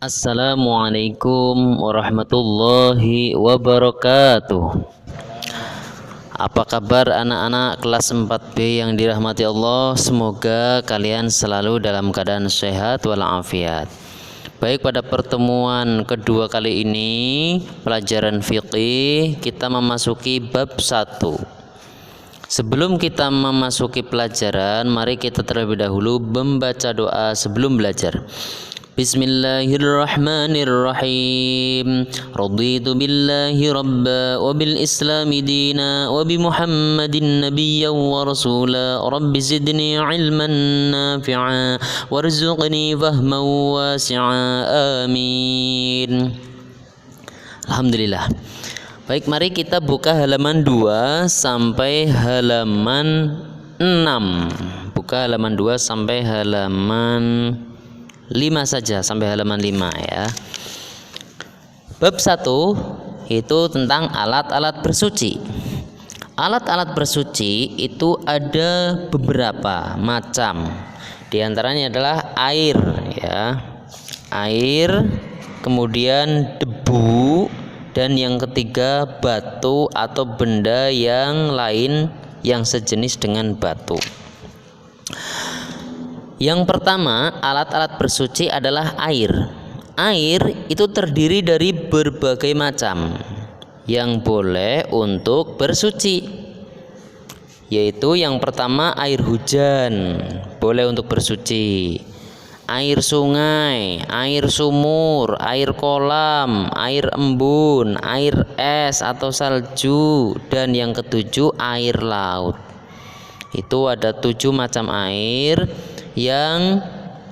Assalamualaikum warahmatullahi wabarakatuh. Apa kabar anak-anak kelas 4B yang dirahmati Allah? Semoga kalian selalu dalam keadaan sehat walafiat. Baik, pada pertemuan kedua kali ini pelajaran fikih kita memasuki bab 1. Sebelum kita memasuki pelajaran, mari kita terlebih dahulu membaca doa sebelum belajar. Bismillahirrahmanirrahim. Raditu billahi rabba wa bil islami dina wa bi muhammadin nabiyyan wa rasula. Rabbi zidni ilman nafi'a warzuqni fahman wasi'a. Amin. Alhamdulillah. Baik, mari kita buka halaman 2 sampai halaman 6. Buka halaman 2 sampai halaman 5 saja, sampai halaman 5 ya. Bab 1 itu tentang alat-alat bersuci. Alat-alat bersuci itu ada beberapa macam. Di antaranya adalah air ya. Air, kemudian debu, dan yang ketiga batu atau benda yang lain yang sejenis dengan batu. Yang pertama, alat-alat bersuci adalah air. Air itu terdiri dari berbagai macam yang boleh untuk bersuci. Yaitu yang pertama air hujan, boleh untuk bersuci. Air sungai, air sumur, air kolam, air embun, air es atau salju, dan yang ketujuh air laut. Itu ada 7 macam air yang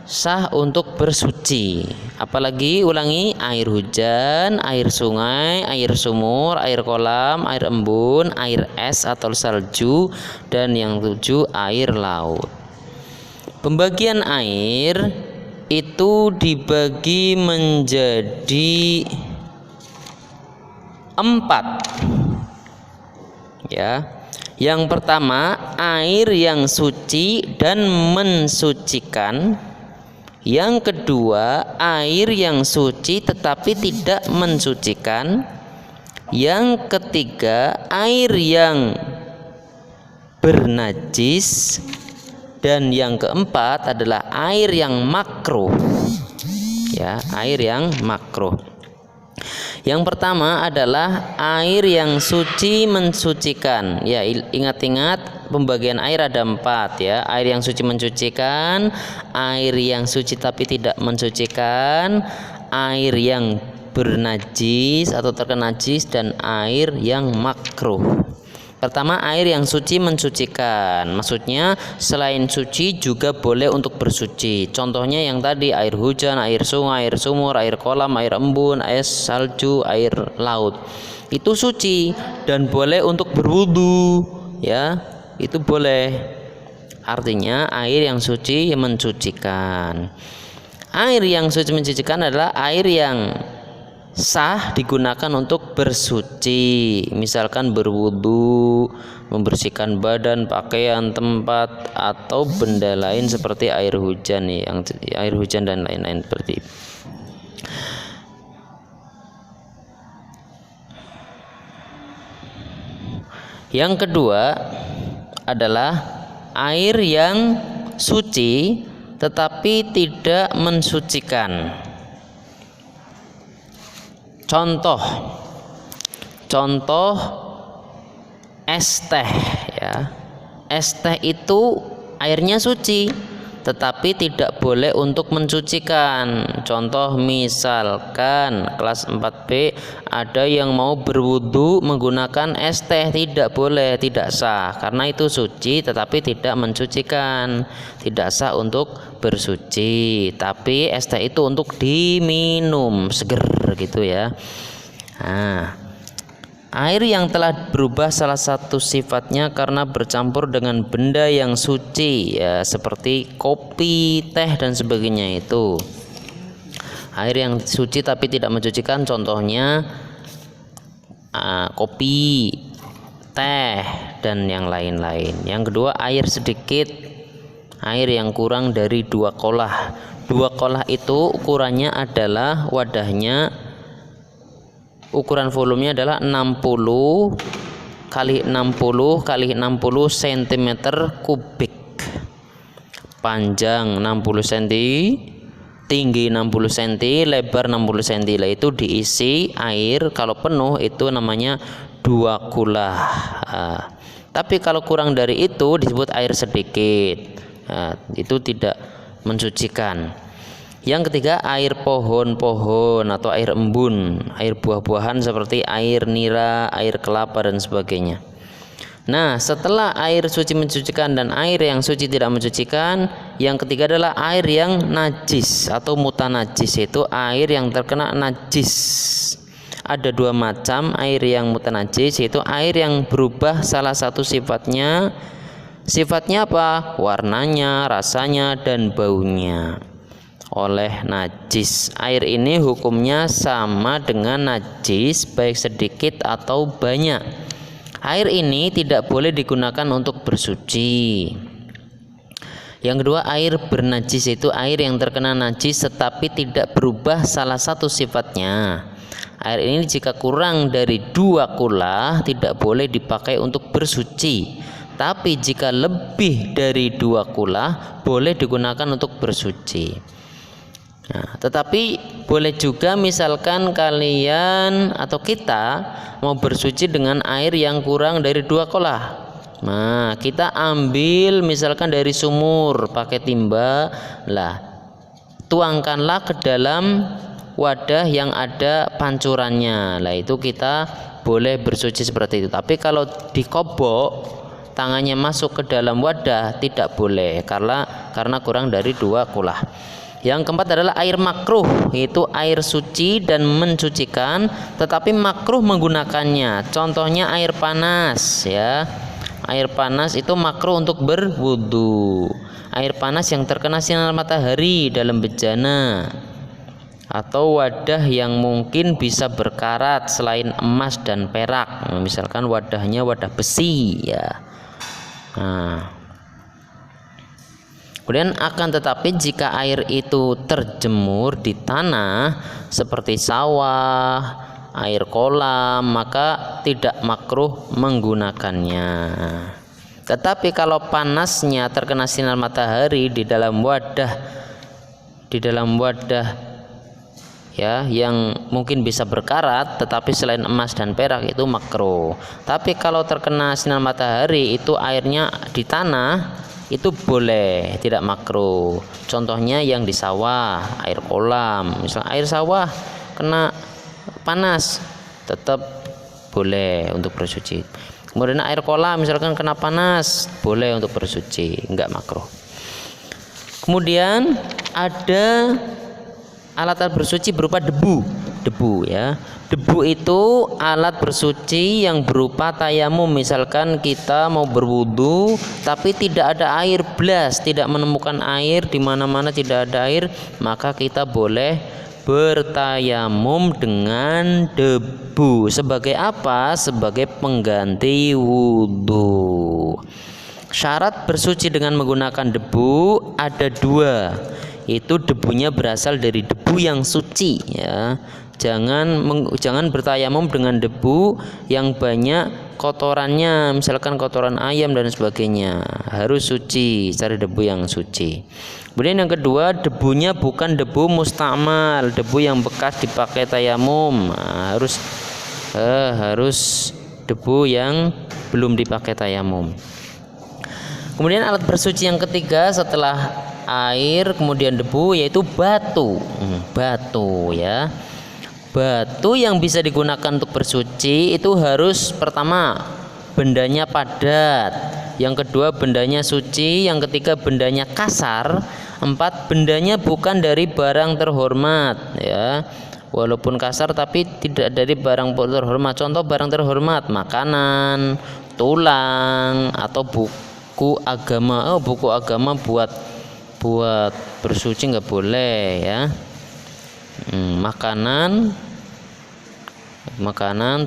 sah untuk bersuci. Apalagi, ulangi, air hujan, air sungai, air sumur, air kolam, air embun, air es atau salju, dan yang 7 air laut. Pembagian air itu dibagi menjadi 4 ya. Yang pertama, air yang suci dan mensucikan. Yang kedua, air yang suci tetapi tidak mensucikan. Yang ketiga, air yang bernajis. Dan yang keempat adalah air yang makruh. Ya, air yang makruh. Yang pertama adalah air yang suci mensucikan. Ya, ingat-ingat pembagian air ada 4 ya. Air yang suci mensucikan, air yang suci tapi tidak mensucikan, air yang bernajis atau terkena najis, dan air yang makruh. Pertama, air yang suci mensucikan. Maksudnya selain suci juga boleh untuk bersuci. Contohnya yang tadi, air hujan, air sungai, air sumur, air kolam, air embun, es, salju, air laut. Itu suci dan boleh untuk berwudu ya. Itu boleh. Artinya air yang suci mensucikan. Air yang suci mensucikan adalah air yang sah digunakan untuk bersuci, misalkan berwudu, membersihkan badan, pakaian, tempat, atau benda lain seperti air hujan dan lain-lain seperti itu. Yang kedua adalah air yang suci tetapi tidak mensucikan. Contoh es teh ya. Es teh itu airnya suci tetapi tidak boleh untuk mensucikan. Contoh, misalkan kelas 4B ada yang mau berwudu menggunakan es teh, tidak boleh, tidak sah, karena itu suci tetapi tidak mensucikan, tidak sah untuk bersuci. Tapi es teh itu untuk diminum seger gitu ya. Nah, air yang telah berubah salah satu sifatnya karena bercampur dengan benda yang suci ya, seperti kopi, teh, dan sebagainya. Itu air yang suci tapi tidak mensucikan, contohnya kopi, teh, dan yang lain-lain. Yang kedua, air sedikit, air yang kurang dari 2 kolah. 2 qolah itu ukurannya adalah wadahnya, ukuran volumenya adalah 60 kali 60 kali 60 cm kubik, panjang 60 cm, tinggi 60 cm, lebar 60 cm. Lah itu diisi air, kalau penuh itu namanya 2 kulah. Tapi kalau kurang dari itu disebut air sedikit. Itu tidak mensucikan. Yang ketiga, air pohon-pohon atau air embun, air buah-buahan seperti air nira, air kelapa dan sebagainya. Nah, setelah air suci mensucikan dan air yang suci tidak mensucikan, yang ketiga adalah air yang najis atau mutanajis, yaitu air yang terkena najis. Ada 2 macam air yang mutanajis, yaitu air yang berubah salah satu sifatnya. Sifatnya apa? Warnanya, rasanya, dan baunya oleh najis. Air ini hukumnya sama dengan najis, baik sedikit atau banyak. Air ini tidak boleh digunakan untuk bersuci. Yang kedua, air bernajis, yaitu air yang terkena najis tetapi tidak berubah salah satu sifatnya. Air ini jika kurang dari 2 kulah tidak boleh dipakai untuk bersuci. Tapi jika lebih dari 2 kulah boleh digunakan untuk bersuci. Nah, tetapi boleh juga misalkan kalian atau kita mau bersuci dengan air yang kurang dari 2 kolah. Nah, kita ambil misalkan dari sumur pakai timba, lah tuangkanlah ke dalam wadah yang ada pancurannya. Lah itu kita boleh bersuci seperti itu. Tapi kalau dikobok tangannya masuk ke dalam wadah tidak boleh karena kurang dari 2 kulah. Yang keempat adalah air makruh, yaitu air suci dan mensucikan tetapi makruh menggunakannya. Contohnya air panas, ya. Air panas itu makruh untuk berwudu. Air panas yang terkena sinar matahari dalam bejana atau wadah yang mungkin bisa berkarat selain emas dan perak. Misalkan wadahnya wadah besi, ya. Nah, kemudian akan tetapi jika air itu terjemur di tanah seperti sawah, air kolam, maka tidak makruh menggunakannya. Tetapi kalau panasnya terkena sinar matahari di dalam wadah ya yang mungkin bisa berkarat tetapi selain emas dan perak itu makruh. Tapi kalau terkena sinar matahari itu airnya di tanah itu boleh, tidak makruh. Contohnya yang di sawah, air kolam. Misal air sawah kena panas tetap boleh untuk bersuci. Kemudian air kolam misalkan kena panas boleh untuk bersuci, enggak makruh. Kemudian ada alat bersuci berupa debu, ya. Debu itu alat bersuci yang berupa tayamum. Misalkan kita mau berwudu tapi tidak ada air blas, tidak menemukan air, di mana-mana tidak ada air, maka kita boleh bertayamum dengan debu. Sebagai apa? Sebagai pengganti wudu. Syarat bersuci dengan menggunakan debu ada 2, yaitu debunya berasal dari debu yang suci, ya. Jangan bertayamum dengan debu yang banyak kotorannya, misalkan kotoran ayam dan sebagainya. Harus suci, cari debu yang suci. Kemudian yang kedua, debunya bukan debu mustamal, debu yang bekas dipakai tayamum. Nah, harus debu yang belum dipakai tayamum. Kemudian alat bersuci yang ketiga setelah air kemudian debu yaitu batu. Batu, ya. Batu yang bisa digunakan untuk bersuci itu harus pertama bendanya padat, yang kedua bendanya suci, yang ketiga bendanya kasar, 4 bendanya bukan dari barang terhormat, ya. Walaupun kasar tapi tidak dari barang terhormat. Contoh barang terhormat, makanan, tulang, atau buku agama. Buku agama buat bersuci nggak boleh, ya. Makanan,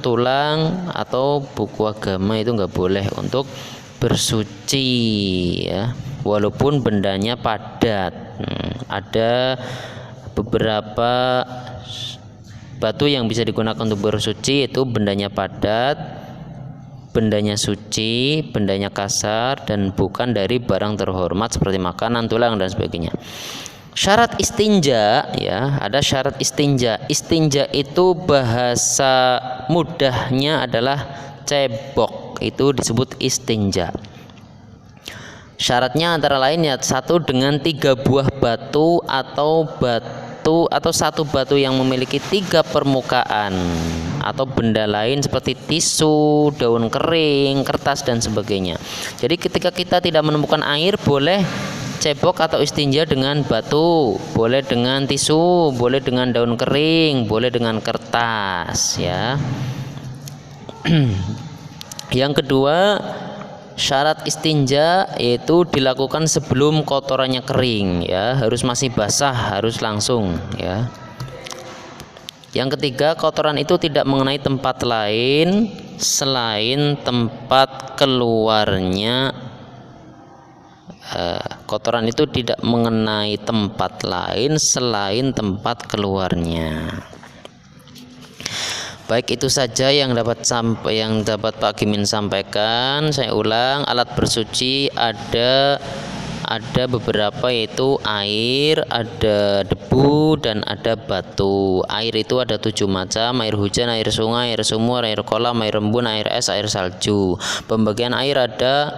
tulang atau buku agama itu nggak boleh untuk bersuci, ya, walaupun bendanya padat. Ada beberapa batu yang bisa digunakan untuk bersuci, yaitu bendanya padat, bendanya suci, bendanya kasar, dan bukan dari barang terhormat seperti makanan, tulang, dan sebagainya. Syarat istinja, ya, ada syarat istinja. Istinja itu bahasa mudahnya adalah cebok, itu disebut istinja. Syaratnya antara lain ya, 1 dengan 3 buah batu atau satu batu yang memiliki 3 permukaan, atau benda lain seperti tisu, daun kering, kertas, dan sebagainya. Jadi ketika kita tidak menemukan air, boleh cebok atau istinja dengan batu, boleh dengan tisu, boleh dengan daun kering, boleh dengan kertas, ya. Yang kedua, syarat istinja yaitu dilakukan sebelum kotorannya kering, ya, harus masih basah, harus langsung, ya. Yang ketiga, kotoran itu tidak mengenai tempat lain selain tempat keluarnya. Kotoran itu tidak mengenai tempat lain selain tempat keluarnya. Baik, itu saja yang dapat Pak Gimin sampaikan. Saya ulang, alat bersuci ada beberapa, yaitu air, ada debu, dan ada batu. Air itu ada 7 macam: air hujan, air sungai, air sumur, air kolam, air embun, air es, air salju. Pembagian air ada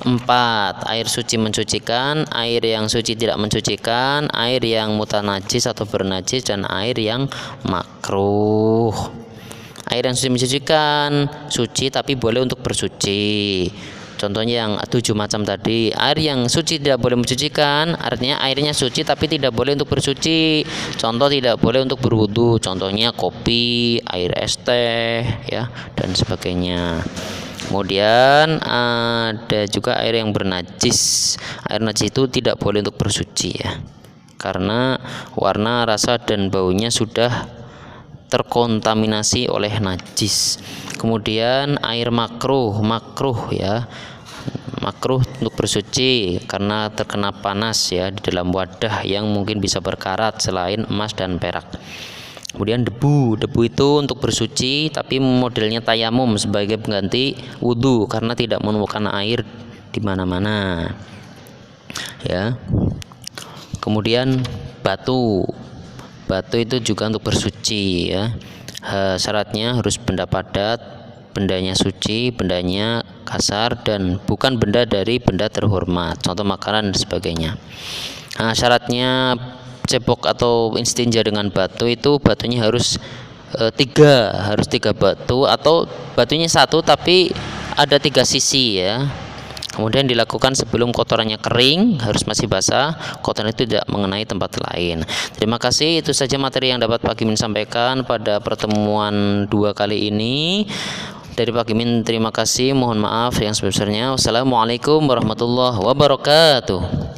4: air suci mensucikan, air yang suci tidak mensucikan, air yang mutanajis atau bernajis, dan air yang makruh. Air yang suci mensucikan, suci tapi boleh untuk bersuci. Contohnya yang 7 macam tadi. Air yang suci tidak boleh mensucikan, artinya airnya suci tapi tidak boleh untuk bersuci. Contoh, tidak boleh untuk berwudu. Contohnya kopi, air es teh, ya, dan sebagainya. Kemudian ada juga air yang bernajis. Air najis itu tidak boleh untuk bersuci, ya, karena warna, rasa, dan baunya sudah terkontaminasi oleh najis. Kemudian air makruh, ya, makruh untuk bersuci karena terkena panas, ya, di dalam wadah yang mungkin bisa berkarat selain emas dan perak. Kemudian debu itu untuk bersuci tapi modelnya tayamum sebagai pengganti wudhu karena tidak menemukan air di mana-mana, ya. Kemudian batu itu juga untuk bersuci, ya. Syaratnya harus benda padat, bendanya suci, bendanya kasar, dan bukan benda dari benda terhormat, contoh makanan dan sebagainya. Syaratnya cebok atau istinja dengan batu itu batunya harus 3 batu, atau batunya 1 tapi ada 3 sisi, ya. Kemudian dilakukan sebelum kotorannya kering, harus masih basah, kotoran itu tidak mengenai tempat lain. Terima kasih, itu saja materi yang dapat Pak Gimin sampaikan pada pertemuan 2 kali ini. Dari Pak Gimin terima kasih, mohon maaf yang sebesar-besarnya. Wassalamualaikum warahmatullahi wabarakatuh.